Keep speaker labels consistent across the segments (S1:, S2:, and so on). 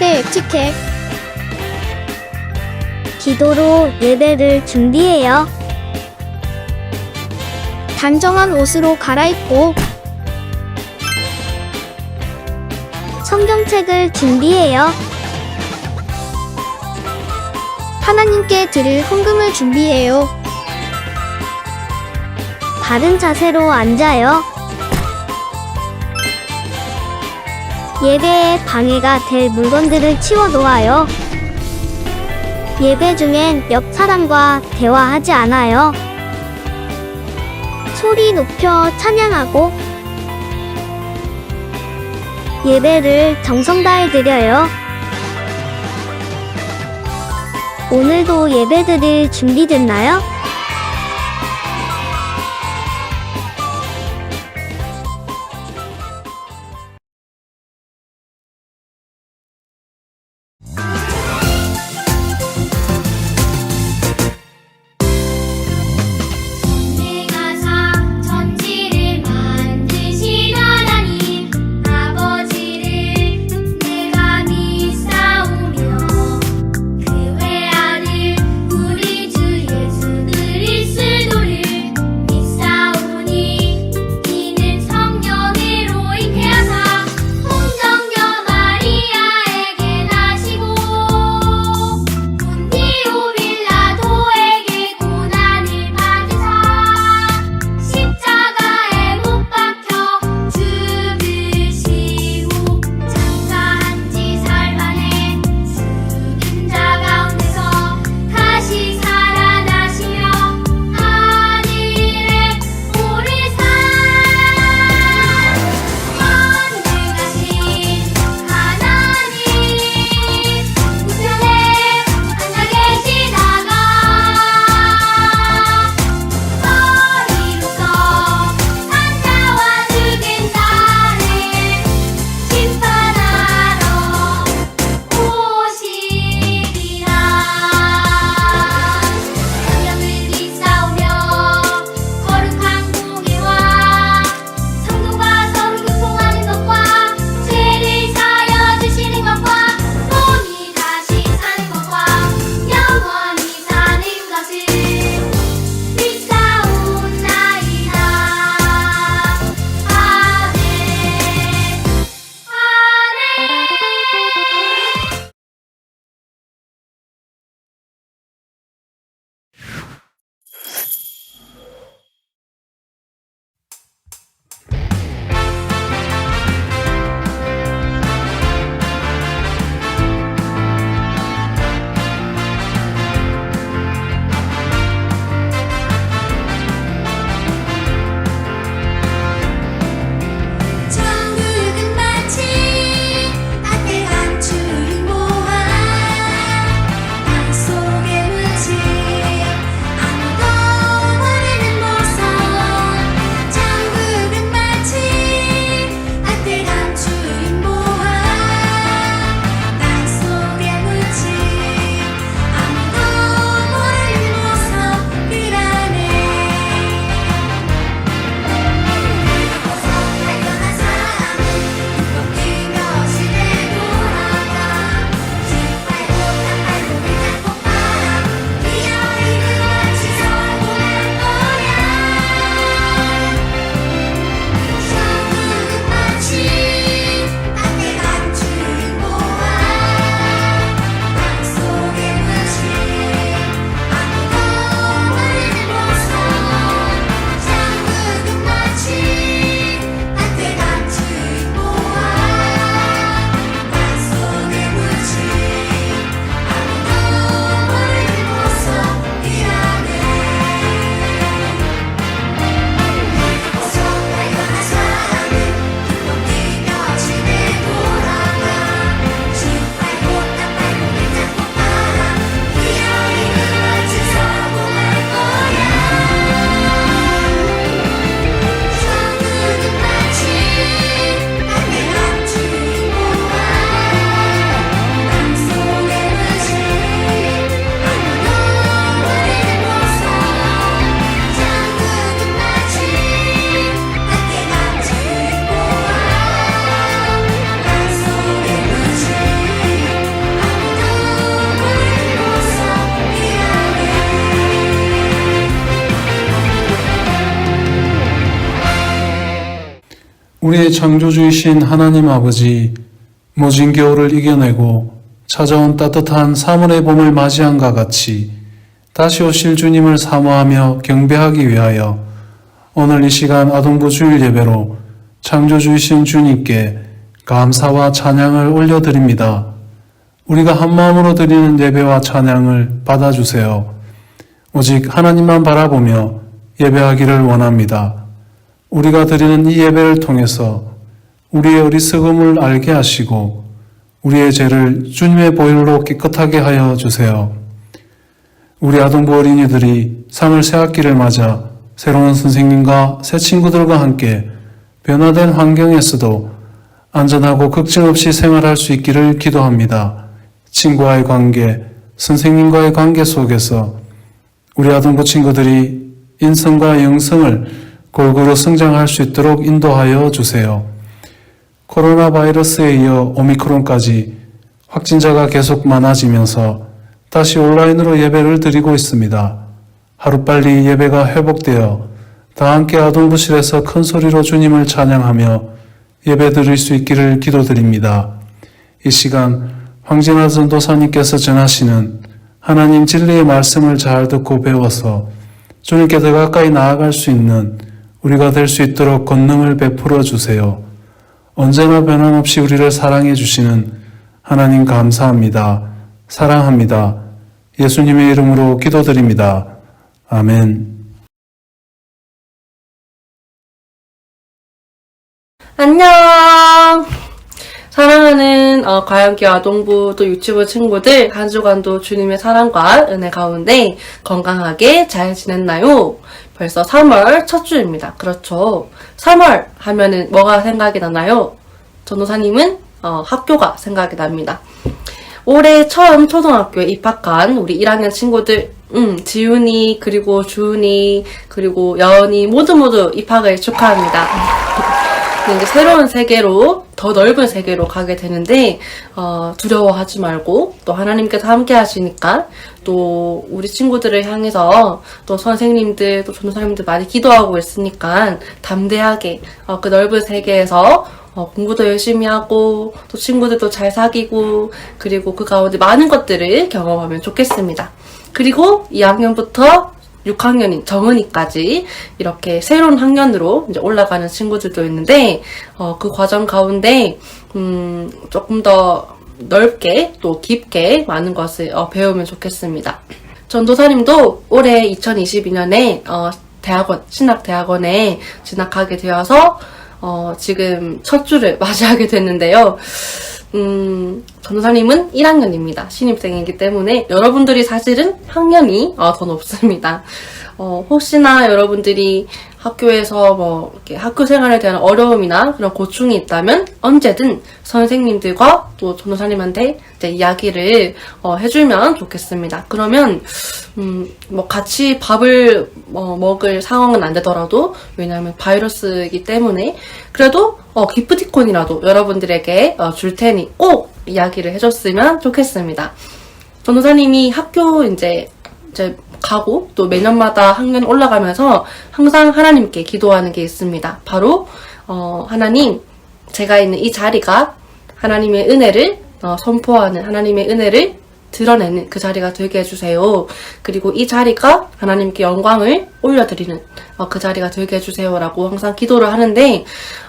S1: 초대 에티켓.
S2: 기도로 예배를 준비해요.
S1: 단정한 옷으로 갈아입고
S2: 성경책을 준비해요.
S1: 하나님께 드릴 헌금을 준비해요.
S2: 바른 자세로 앉아요. 예배에 방해가 될 물건들을 치워놓아요. 예배 중엔 옆 사람과 대화하지 않아요. 소리 높여 찬양하고 예배를 정성 다해 드려요. 오늘도 예배 드릴 준비됐나요?
S3: 그 외아들 우리 주 예수는 우리의 창조주이신 하나님 아버지, 모진 겨울을 이겨내고 찾아온 따뜻한 3월의 봄을 맞이한과 같이 다시 오실 주님을 사모하며 경배하기 위하여 오늘 이 시간 아동부 주일 예배로 창조주이신 주님께 감사와 찬양을 올려드립니다. 우리가 한마음으로 드리는 예배와 찬양을 받아주세요. 오직 하나님만 바라보며 예배하기를 원합니다. 우리가 드리는 이 예배를 통해서 우리의 어리석음을 알게 하시고 우리의 죄를 주님의 보혈로 깨끗하게 하여 주세요. 우리 아동부 어린이들이 3월 새학기를 맞아 새로운 선생님과 새 친구들과 함께 변화된 환경에서도 안전하고 걱정 없이 생활할 수 있기를 기도합니다. 친구와의 관계, 선생님과의 관계 속에서 우리 아동부 친구들이 인성과 영성을 골고루 성장할 수 있도록 인도하여 주세요. 코로나 바이러스에 이어 오미크론까지 확진자가 계속 많아지면서 다시 온라인으로 예배를 드리고 있습니다. 하루빨리 예배가 회복되어 다 함께 아동부실에서 큰 소리로 주님을 찬양하며 예배 드릴 수 있기를 기도드립니다. 이 시간 황진아 전도사님께서 전하시는 하나님 진리의 말씀을 잘 듣고 배워서 주님께 더 가까이 나아갈 수 있는 우리가 될 수 있도록 권능을 베풀어 주세요. 언제나 변함없이 우리를 사랑해 주시는 하나님 감사합니다. 사랑합니다. 예수님의 이름으로 기도드립니다. 아멘.
S4: 안녕! 사랑하는 가연기 아동부 또 유치부 친구들, 한 주간도 주님의 사랑과 은혜 가운데 건강하게 잘 지냈나요? 벌써 3월 첫 주입니다. 그렇죠. 3월 하면은 뭐가 생각이 나나요? 전도사님은 학교가 생각이 납니다. 올해 처음 초등학교에 입학한 우리 1학년 친구들, 지훈이, 그리고 주은이, 그리고 여은이 모두 입학을 축하합니다. 이제 새로운 세계로, 더 넓은 세계로 가게 되는데 두려워하지 말고 또 하나님께서 함께 하시니까 또 우리 친구들을 향해서 또 선생님들 또 전도사님들 많이 기도하고 있으니까 담대하게 그 넓은 세계에서 공부도 열심히 하고 또 친구들도 잘 사귀고 그리고 그 가운데 많은 것들을 경험하면 좋겠습니다. 그리고 2학년부터 6학년인 정은이까지 이렇게 새로운 학년으로 이제 올라가는 친구들도 있는데 그 과정 가운데 조금 더 넓게 또 깊게 많은 것을 배우면 좋겠습니다. 전도사님도 올해 2022년에 대학원 신학대학원에 진학하게 되어서 지금 첫 주를 맞이하게 됐는데요. 전도사님은 1학년입니다. 신입생이기 때문에 여러분들이 사실은 학년이 더 높습니다. 혹시나 여러분들이 학교에서 이렇게 학교 생활에 대한 어려움이나 그런 고충이 있다면 언제든 선생님들과 또 전도사님한테 이제 이야기를 해주면 좋겠습니다. 그러면 같이 밥을 먹을 상황은 안 되더라도 왜냐하면 바이러스이기 때문에 그래도 기프티콘이라도 여러분들에게 줄 테니 꼭 이야기를 해줬으면 좋겠습니다. 전도사님이 학교 이제 가고 또 매년마다 학년 올라가면서 항상 하나님께 기도하는 게 있습니다. 바로 하나님, 제가 있는 이 자리가 하나님의 은혜를 선포하는, 하나님의 은혜를 드러내는 그 자리가 되게 해주세요. 그리고 이 자리가 하나님께 영광을 올려드리는 그 자리가 되게 해주세요 라고 항상 기도를 하는데,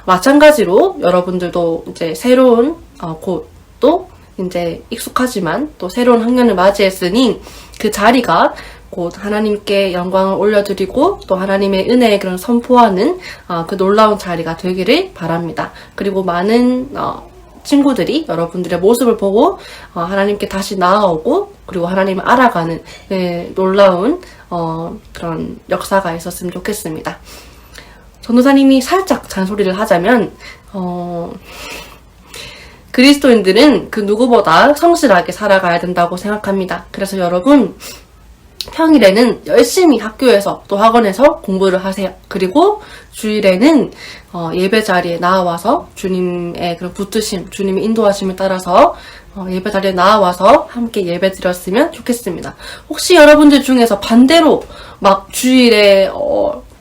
S4: 마찬가지로 여러분들도 이제 새로운 곧 또 이제 익숙하지만 또 새로운 학년을 맞이했으니 그 자리가 곧 하나님께 영광을 올려드리고 또 하나님의 은혜의 그런 선포하는 그 놀라운 자리가 되기를 바랍니다. 그리고 많은 친구들이 여러분들의 모습을 보고 하나님께 다시 나아오고 그리고 하나님을 알아가는 놀라운 그런 역사가 있었으면 좋겠습니다. 전도사님이 살짝 잔소리를 하자면 그리스도인들은 그 누구보다 성실하게 살아가야 된다고 생각합니다. 그래서 여러분 평일에는 열심히 학교에서 또 학원에서 공부를 하세요. 그리고 주일에는 예배 자리에 나와서 주님의 그런 붙드심, 주님의 인도하심을 따라서 예배 자리에 나와서 함께 예배 드렸으면 좋겠습니다. 혹시 여러분들 중에서 반대로 막 주일에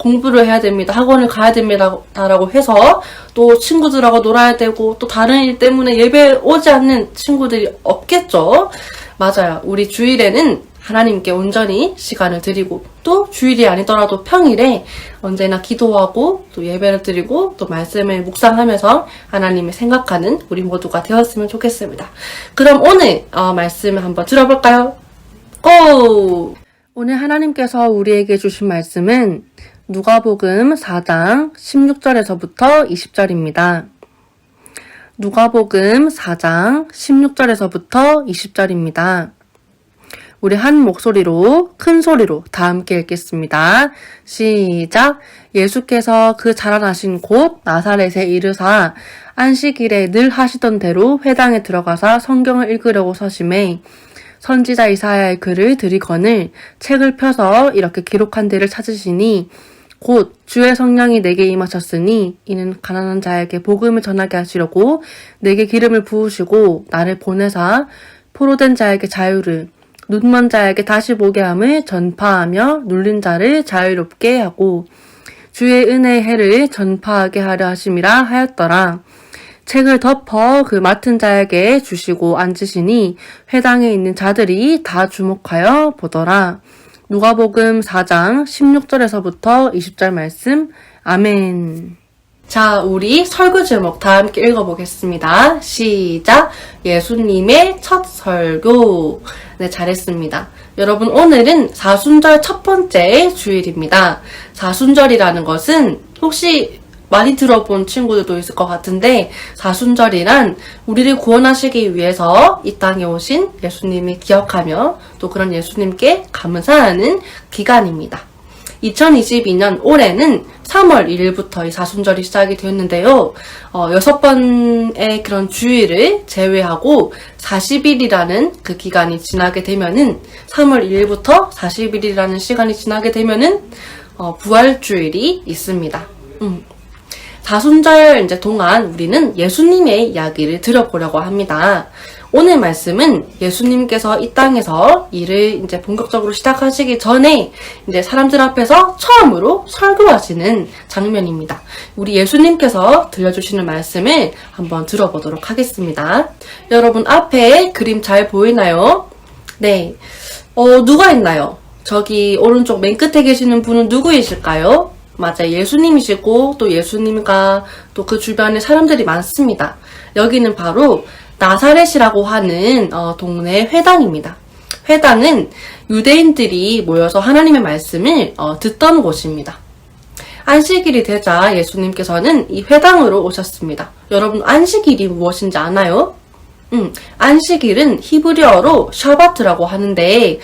S4: 공부를 해야 됩니다. 학원을 가야 됩니다라고 해서 또 친구들하고 놀아야 되고 또 다른 일 때문에 예배 오지 않는 친구들이 없겠죠. 맞아요. 우리 주일에는 하나님께 온전히 시간을 드리고 또 주일이 아니더라도 평일에 언제나 기도하고 또 예배를 드리고 또 말씀을 묵상하면서 하나님을 생각하는 우리 모두가 되었으면 좋겠습니다. 그럼 오늘 말씀을 한번 들어볼까요? 고! 오늘 하나님께서 우리에게 주신 말씀은 누가복음 4장 16절에서부터 20절입니다. 누가복음 4장 16절에서부터 20절입니다. 우리 한 목소리로 큰 소리로 다 함께 읽겠습니다. 시작. 예수께서 그 자라나신 곳 나사렛에 이르사 안식일에 늘 하시던 대로 회당에 들어가사 성경을 읽으려고 서심해 선지자 이사야의 글을 들이거늘 책을 펴서 이렇게 기록한 데를 찾으시니 곧 주의 성령이 내게 임하셨으니 이는 가난한 자에게 복음을 전하게 하시려고 내게 기름을 부으시고 나를 보내사 포로된 자에게 자유를 눈먼 자에게 다시 보게 함을 전파하며 눌린 자를 자유롭게 하고 주의 은혜의 해를 전파하게 하려 하심이라 하였더라. 책을 덮어 그 맡은 자에게 주시고 앉으시니 회당에 있는 자들이 다 주목하여 보더라. 누가복음 4장 16절에서부터 20절 말씀. 아멘. 자, 우리 설교 제목 다 함께 읽어보겠습니다. 시작! 예수님의 첫 설교. 네, 잘했습니다. 여러분, 오늘은 사순절 첫 번째 주일입니다. 사순절이라는 것은 혹시 많이 들어본 친구들도 있을 것 같은데 사순절이란 우리를 구원하시기 위해서 이 땅에 오신 예수님을 기억하며 또 그런 예수님께 감사하는 기간입니다. 2022년 올해는 3월 1일부터 이 사순절이 시작이 되었는데요. 6번의 그런 주일을 제외하고 40일이라는 그 기간이 지나게 되면은 3월 1일부터 40일이라는 시간이 지나게 되면은 부활주일이 있습니다. 사순절 동안 우리는 예수님의 이야기를 들어보려고 합니다. 오늘 말씀은 예수님께서 이 땅에서 일을 본격적으로 시작하시기 전에 사람들 앞에서 처음으로 설교하시는 장면입니다. 우리 예수님께서 들려주시는 말씀을 한번 들어보도록 하겠습니다. 여러분 앞에 그림 잘 보이나요? 네. 누가 있나요? 저기 오른쪽 맨 끝에 계시는 분은 누구이실까요? 맞아요. 예수님이시고 또 예수님과 또 그 주변에 사람들이 많습니다. 여기는 바로 나사렛이라고 하는 동네 회당입니다. 회당은 유대인들이 모여서 하나님의 말씀을 듣던 곳입니다. 안식일이 되자 예수님께서는 이 회당으로 오셨습니다. 여러분 안식일이 무엇인지 아나요? 안식일은 히브리어로 샤바트라고 하는데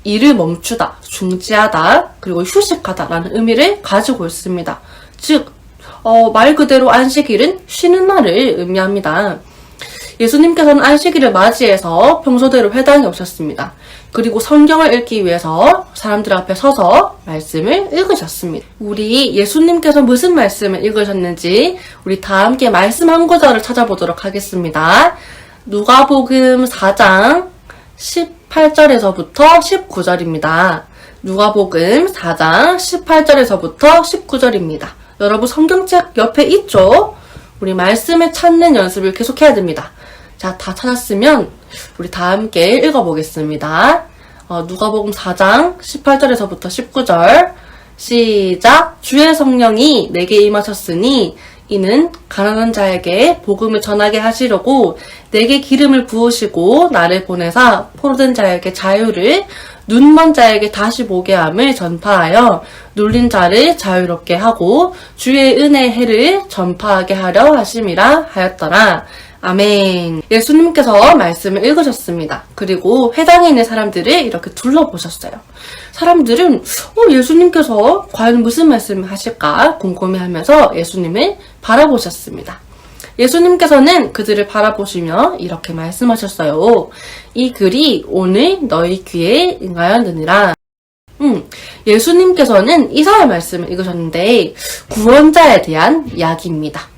S4: 일을 멈추다, 중지하다, 그리고 휴식하다라는 의미를 가지고 있습니다. 즉 말 그대로 안식일은 쉬는 날을 의미합니다. 예수님께서는 안식일을 맞이해서 평소대로 회당에 오셨습니다. 그리고 성경을 읽기 위해서 사람들 앞에 서서 말씀을 읽으셨습니다. 우리 예수님께서 무슨 말씀을 읽으셨는지 우리 다 함께 말씀 한 구절을 찾아보도록 하겠습니다. 누가복음 4장 18절에서부터 19절입니다. 누가복음 4장 18절에서부터 19절입니다. 여러분 성경책 옆에 있죠? 우리 말씀을 찾는 연습을 계속해야 됩니다. 자, 다 찾았으면 우리 다 함께 읽어보겠습니다. 누가복음 4장 18절에서부터 19절 시작! 주의 성령이 내게 임하셨으니 이는 가난한 자에게 복음을 전하게 하시려고 내게 기름을 부으시고 나를 보내사 포로된 자에게 자유를 눈먼 자에게 다시 보게 함을 전파하여 눌린 자를 자유롭게 하고 주의 은혜의 해를 전파하게 하려 하심이라 하였더라. 아멘. 예수님께서 말씀을 읽으셨습니다. 그리고 회당에 있는 사람들을 이렇게 둘러보셨어요. 사람들은 예수님께서 과연 무슨 말씀을 하실까 궁금해하면서 예수님을 바라보셨습니다. 예수님께서는 그들을 바라보시며 이렇게 말씀하셨어요. 이 글이 오늘 너희 귀에 응하였느니라. 예수님께서는 이사야 말씀을 읽으셨는데 구원자에 대한 이야기입니다.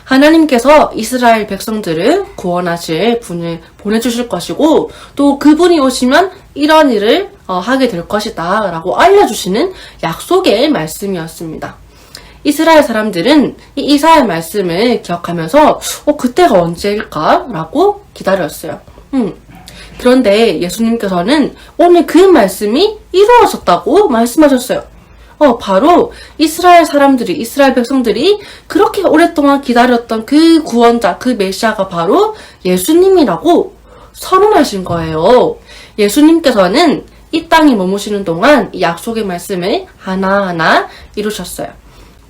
S4: 하나님께서 이스라엘 백성들을 구원하실 분을 보내주실 것이고 또 그분이 오시면 이런 일을 하게 될 것이다 라고 알려주시는 약속의 말씀이었습니다. 이스라엘 사람들은 이 이사야의 말씀을 기억하면서 그때가 언제일까? 라고 기다렸어요. 그런데 예수님께서는 오늘 그 말씀이 이루어졌다고 말씀하셨어요. 바로 이스라엘 사람들이, 이스라엘 백성들이 그렇게 오랫동안 기다렸던 그 구원자, 그 메시아가 바로 예수님이라고 선언하신 거예요. 예수님께서는 이 땅에 머무시는 동안 이 약속의 말씀을 하나하나 이루셨어요.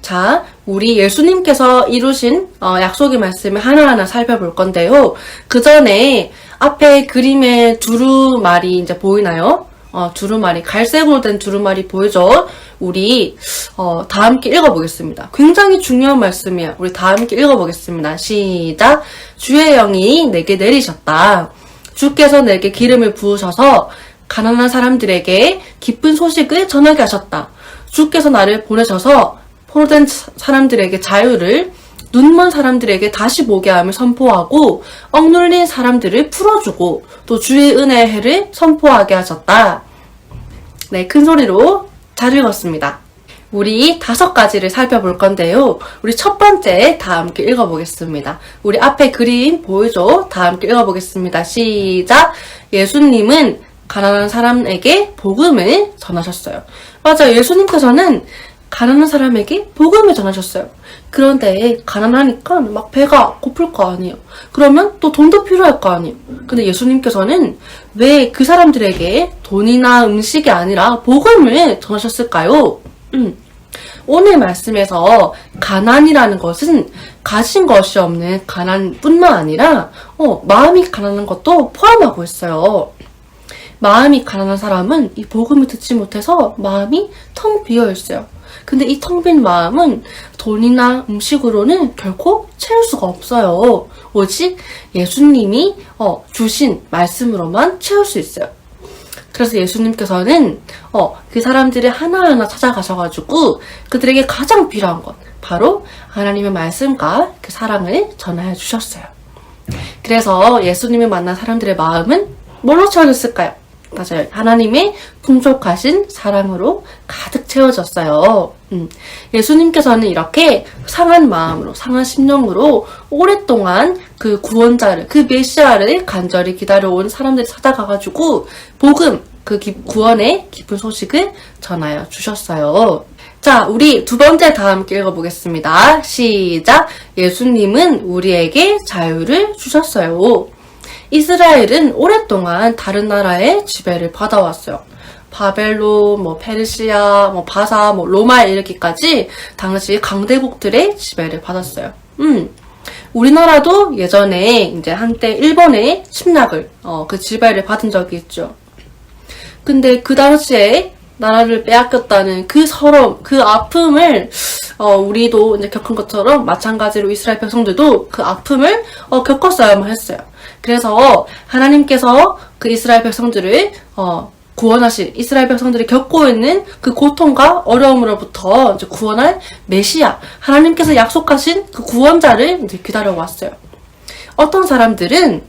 S4: 자, 우리 예수님께서 이루신 약속의 말씀을 하나하나 살펴볼 건데요. 그 전에 앞에 그림에 두루마리 이제 보이나요? 두루마리, 갈색으로 된 두루마리 보이죠? 우리 다 함께 읽어보겠습니다. 굉장히 중요한 말씀이에요. 우리 다 함께 읽어보겠습니다. 시작! 주의 영이 내게 내리셨다. 주께서 내게 기름을 부으셔서 가난한 사람들에게 기쁜 소식을 전하게 하셨다. 주께서 나를 보내셔서 포로된 사람들에게 자유를, 눈먼 사람들에게 다시 보게 함을 선포하고 억눌린 사람들을 풀어주고 또 주의 은혜의 해를 선포하게 하셨다. 네, 큰 소리로 잘 읽었습니다. 우리 5가지를 살펴볼 건데요. 우리 첫 번째 다 함께 읽어보겠습니다. 우리 앞에 그림 보이죠? 다 함께 읽어보겠습니다. 시작! 예수님은 가난한 사람에게 복음을 전하셨어요. 맞아요. 예수님께서는 가난한 사람에게 복음을 전하셨어요. 그런데 가난하니까 막 배가 고플 거 아니에요. 그러면 또 돈도 필요할 거 아니에요. 근데 예수님께서는 왜 그 사람들에게 돈이나 음식이 아니라 복음을 전하셨을까요? 오늘 말씀에서 가난이라는 것은 가진 것이 없는 가난뿐만 아니라 마음이 가난한 것도 포함하고 있어요. 마음이 가난한 사람은 이 복음을 듣지 못해서 마음이 텅 비어 있어요. 근데 이 텅 빈 마음은 돈이나 음식으로는 결코 채울 수가 없어요. 오직 예수님이 주신 말씀으로만 채울 수 있어요. 그래서 예수님께서는 그 사람들을 하나하나 찾아가셔가지고 그들에게 가장 필요한 것, 바로 하나님의 말씀과 그 사랑을 전하여 주셨어요. 그래서 예수님을 만난 사람들의 마음은 뭘로 채워졌을까요? 맞아요. 하나님의 풍족하신 사랑으로 가득 채워졌어요. 예수님께서는 이렇게 상한 마음으로, 상한 심령으로 오랫동안 그 구원자를, 그 메시아를 간절히 기다려온 사람들이 찾아가가지고 복음, 그 구원의 기쁜 소식을 전하여 주셨어요. 자, 우리 두 번째 다 함께 읽어보겠습니다. 시작! 예수님은 우리에게 자유를 주셨어요. 이스라엘은 오랫동안 다른 나라의 지배를 받아왔어요. 바벨론, 페르시아, 바사, 로마에 이르기까지 당시 강대국들의 지배를 받았어요. 우리나라도 예전에 이제 한때 일본의 침략을, 그 지배를 받은 적이 있죠. 근데 그 당시에 나라를 빼앗겼다는 그 서러움, 그 아픔을 우리도 이제 겪은 것처럼 마찬가지로 이스라엘 백성들도 그 아픔을 겪었어야만 했어요. 그래서 하나님께서 그 이스라엘 백성들을 구원하실, 이스라엘 백성들이 겪고 있는 그 고통과 어려움으로부터 이제 구원할 메시아, 하나님께서 약속하신 그 구원자를 이제 기다려왔어요. 어떤 사람들은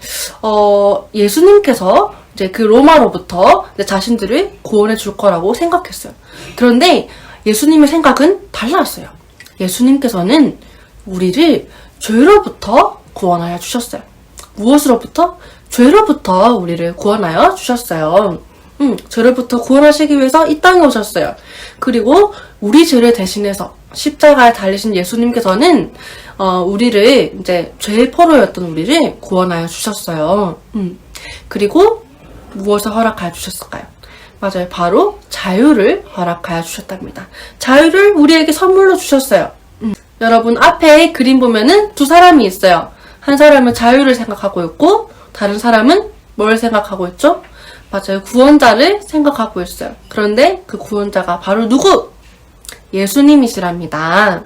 S4: 예수님께서 이제 그 로마로부터 이제 자신들을 구원해 줄 거라고 생각했어요. 그런데 예수님의 생각은 달랐어요. 예수님께서는 우리를 죄로부터 구원하여 주셨어요. 무엇으로부터? 죄로부터 우리를 구원하여 주셨어요. 죄로부터 구원하시기 위해서 이 땅에 오셨어요. 그리고 우리 죄를 대신해서 십자가에 달리신 예수님께서는 우리를 이제 죄의 포로였던 우리를 구원하여 주셨어요. 그리고 무엇을 허락하여 주셨을까요? 맞아요. 바로 자유를 허락하여 주셨답니다. 자유를 우리에게 선물로 주셨어요. 여러분 앞에 그림 보면은 두 사람이 있어요. 한 사람은 자유를 생각하고 있고 다른 사람은 뭘 생각하고 있죠? 맞아요. 구원자를 생각하고 있어요. 그런데 그 구원자가 바로 누구? 예수님이시랍니다.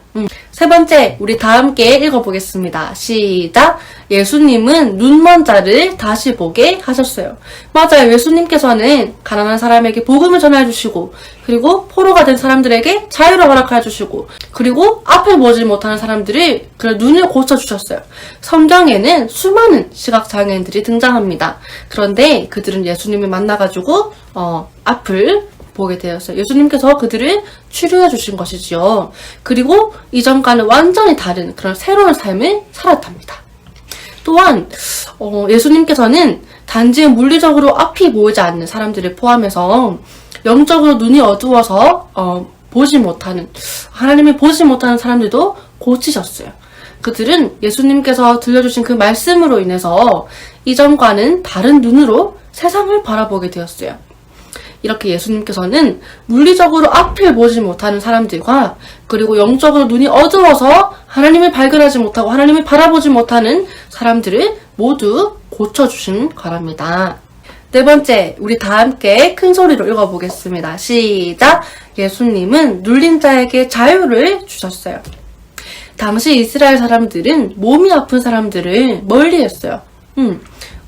S4: 세 번째, 우리 다 함께 읽어보겠습니다. 시작! 예수님은 눈먼 자를 다시 보게 하셨어요. 맞아요. 예수님께서는 가난한 사람에게 복음을 전해주시고, 그리고 포로가 된 사람들에게 자유를 허락해주시고, 그리고 앞을 보지 못하는 사람들을 그 눈을 고쳐주셨어요. 성경에는 수많은 시각장애인들이 등장합니다. 그런데 그들은 예수님을 만나가지고 앞을 보게 되었어요. 예수님께서 그들을 치료해 주신 것이지요. 그리고 이전과는 완전히 다른 그런 새로운 삶을 살았답니다. 또한 예수님께서는 단지 물리적으로 앞이 보이지 않는 사람들을 포함해서 영적으로 눈이 어두워서 보지 못하는, 하나님을 보지 못하는 사람들도 고치셨어요. 그들은 예수님께서 들려주신 그 말씀으로 인해서 이전과는 다른 눈으로 세상을 바라보게 되었어요. 이렇게 예수님께서는 물리적으로 앞을 보지 못하는 사람들과, 그리고 영적으로 눈이 어두워서 하나님을 발견하지 못하고 하나님을 바라보지 못하는 사람들을 모두 고쳐주신 거랍니다. 네 번째, 우리 다 함께 큰 소리로 읽어보겠습니다. 시작! 예수님은 눌린 자에게 자유를 주셨어요. 당시 이스라엘 사람들은 몸이 아픈 사람들을 멀리했어요.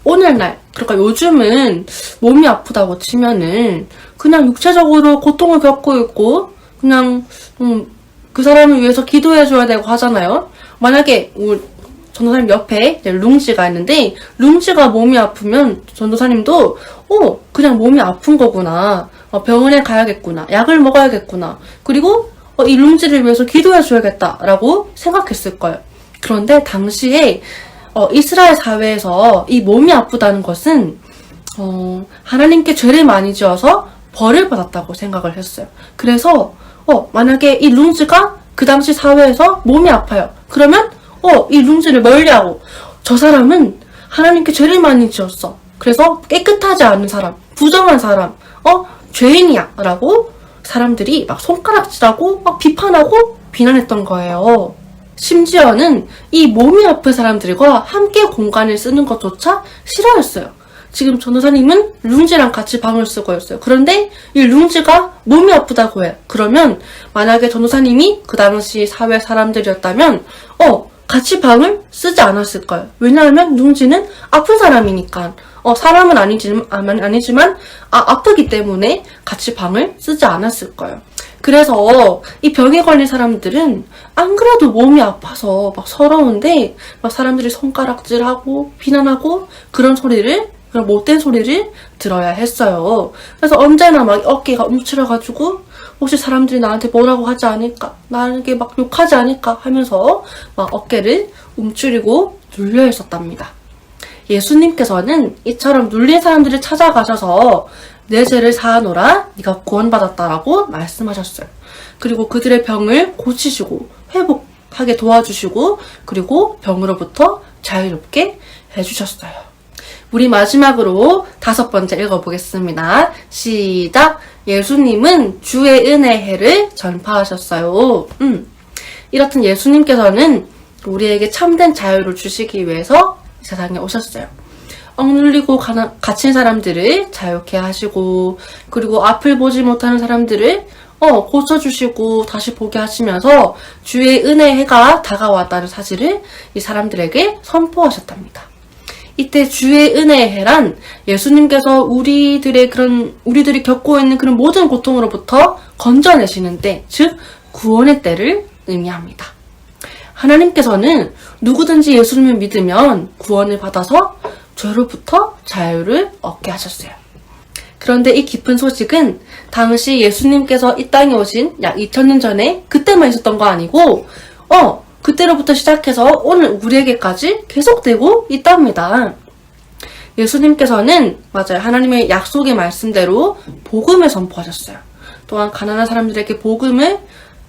S4: 오늘날, 그러니까 요즘은 몸이 아프다고 치면은 그냥 육체적으로 고통을 겪고 있고 그냥 그 사람을 위해서 기도해줘야 되고 하잖아요. 만약에 전도사님 옆에 룽지가 있는데 룽지가 몸이 아프면 전도사님도 그냥 몸이 아픈 거구나, 병원에 가야겠구나, 약을 먹어야겠구나, 그리고 이 룽지를 위해서 기도해줘야겠다라고 생각했을 거예요. 그런데 당시에 이스라엘 사회에서 이 몸이 아프다는 것은 하나님께 죄를 많이 지어서 벌을 받았다고 생각을 했어요. 그래서 만약에 이 룽지가 그 당시 사회에서 몸이 아파요. 그러면 이 룽지를 멀리하고, 저 사람은 하나님께 죄를 많이 지었어. 그래서 깨끗하지 않은 사람, 부정한 사람, 죄인이야 라고 사람들이 막 손가락질하고 막 비판하고 비난했던 거예요. 심지어는 이 몸이 아픈 사람들과 함께 공간을 쓰는 것조차 싫어했어요. 지금 전도사님은 룽지랑 같이 방을 쓰고 있어요. 그런데 이 룽지가 몸이 아프다고 해요. 그러면 만약에 전도사님이 그 당시 사회 사람들이었다면 같이 방을 쓰지 않았을 거예요. 왜냐하면 룽지는 아픈 사람이니까. 사람은 아니지만 아프기 때문에 같이 방을 쓰지 않았을 거예요. 그래서 이 병에 걸린 사람들은 안 그래도 몸이 아파서 막 서러운데 막 사람들이 손가락질하고 비난하고 그런 못된 소리를 들어야 했어요. 그래서 언제나 막 어깨가 움츠려가지고 혹시 사람들이 나한테 뭐라고 하지 않을까, 나에게 막 욕하지 않을까 하면서 막 어깨를 움츠리고 눌려 있었답니다. 예수님께서는 이처럼 눌린 사람들을 찾아가셔서 내 죄를 사하노라, 네가 구원받았다라고 말씀하셨어요. 그리고 그들의 병을 고치시고 회복하게 도와주시고, 그리고 병으로부터 자유롭게 해주셨어요. 우리 마지막으로 5번째 읽어보겠습니다. 시작! 예수님은 주의 은혜의 해를 전파하셨어요. 이렇듯 예수님께서는 우리에게 참된 자유를 주시기 위해서 이 세상에 오셨어요. 억눌리고 갇힌 사람들을 자유케 하시고, 그리고 앞을 보지 못하는 사람들을 고쳐주시고 다시 보게 하시면서 주의 은혜의 해가 다가왔다는 사실을 이 사람들에게 선포하셨답니다. 이때 주의 은혜의 해란 예수님께서 우리들이 겪고 있는 그런 모든 고통으로부터 건져내시는 때, 즉 구원의 때를 의미합니다. 하나님께서는 누구든지 예수님을 믿으면 구원을 받아서 죄로부터 자유를 얻게 하셨어요. 그런데 이 기쁜 소식은 당시 예수님께서 이 땅에 오신 약 2000년 전에 그때만 있었던 거 아니고 그때로부터 시작해서 오늘 우리에게까지 계속되고 있답니다. 예수님께서는 하나님의 약속의 말씀대로 복음을 선포하셨어요. 또한 가난한 사람들에게 복음을,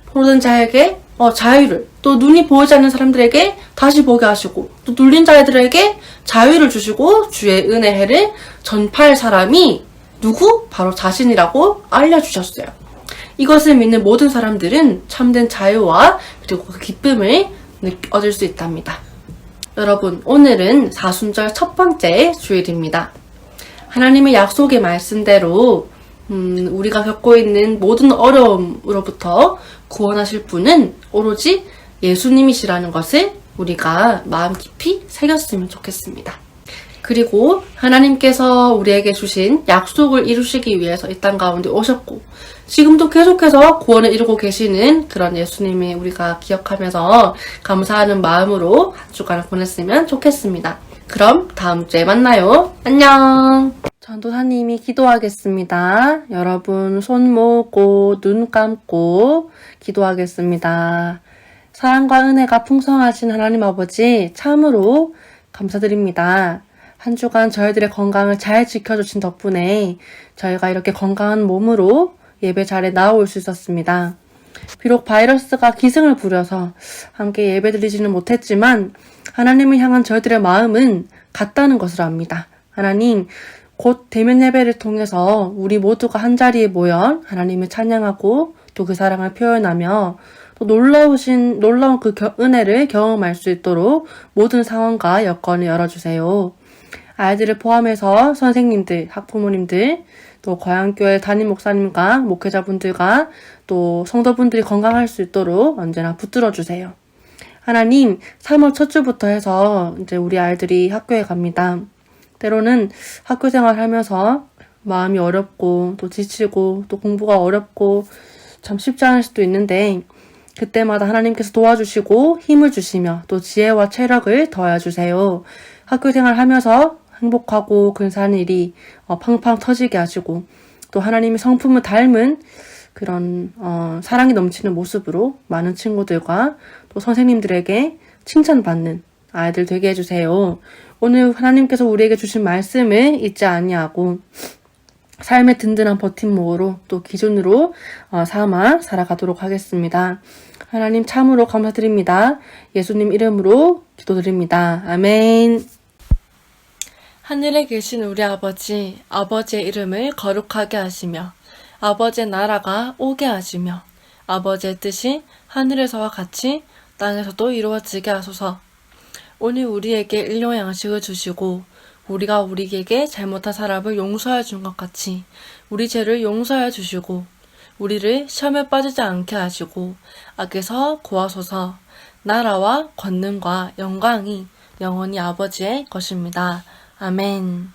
S4: 포로된 자에게 자유를, 또 눈이 보이지 않는 사람들에게 다시 보게 하시고, 또 눌린 자들에게 자유를 주시고 주의 은혜를 전파할 사람이 누구? 바로 자신이라고 알려주셨어요. 이것을 믿는 모든 사람들은 참된 자유와 그리고 그 기쁨을 얻을 수 있답니다. 여러분, 오늘은 사순절 첫 번째 주일입니다. 하나님의 약속의 말씀대로 우리가 겪고 있는 모든 어려움으로부터 구원하실 분은 오로지 예수님이시라는 것을 우리가 마음 깊이 새겼으면 좋겠습니다. 그리고 하나님께서 우리에게 주신 약속을 이루시기 위해서 이 땅 가운데 오셨고 지금도 계속해서 구원을 이루고 계시는 그런 예수님을 우리가 기억하면서 감사하는 마음으로 한 주간을 보냈으면 좋겠습니다. 그럼 다음 주에 만나요. 안녕. 전도사님이 기도하겠습니다. 여러분 손 모으고 눈 감고 기도하겠습니다. 사랑과 은혜가 풍성하신 하나님 아버지 참으로 감사드립니다. 한 주간 저희들의 건강을 잘 지켜주신 덕분에 저희가 이렇게 건강한 몸으로 예배 자리에 나올 수 있었습니다. 비록 바이러스가 기승을 부려서 함께 예배 드리지는 못했지만 하나님을 향한 저희들의 마음은 같다는 것을 압니다. 하나님, 곧 대면 예배를 통해서 우리 모두가 한자리에 모여 하나님을 찬양하고 또 그 사랑을 표현하며 또 놀라운 그 은혜를 경험할 수 있도록 모든 상황과 여건을 열어주세요. 아이들을 포함해서 선생님들, 학부모님들, 또 거양교회 담임 목사님과 목회자분들과 또 성도분들이 건강할 수 있도록 언제나 붙들어 주세요. 하나님, 3월 첫 주부터 해서 이제 우리 아이들이 학교에 갑니다. 때로는 학교 생활하면서 마음이 어렵고 또 지치고 또 공부가 어렵고 참 쉽지 않을 수도 있는데 그때마다 하나님께서 도와주시고 힘을 주시며 또 지혜와 체력을 더해주세요. 학교 생활하면서 행복하고 근사한 일이 팡팡 터지게 하시고 또 하나님의 성품을 닮은 그런 사랑이 넘치는 모습으로 많은 친구들과 또 선생님들에게 칭찬받는 아이들 되게 해주세요. 오늘 하나님께서 우리에게 주신 말씀을 잊지 아니하고 삶의 든든한 버팀목으로 또 기준으로 삼아 살아가도록 하겠습니다. 하나님 참으로 감사드립니다. 예수님 이름으로 기도드립니다. 아멘. 하늘에 계신 우리 아버지, 아버지의 이름을 거룩하게 하시며 아버지의 나라가 오게 하시며 아버지의 뜻이 하늘에서와 같이 땅에서도 이루어지게 하소서. 오늘 우리에게 일용 양식을 주시고 우리가 우리에게 잘못한 사람을 용서해 준 것 같이 우리 죄를 용서해 주시고 우리를 시험에 빠지지 않게 하시고 악에서 구하소서. 나라와 권능과 영광이 영원히 아버지의 것입니다. 아멘.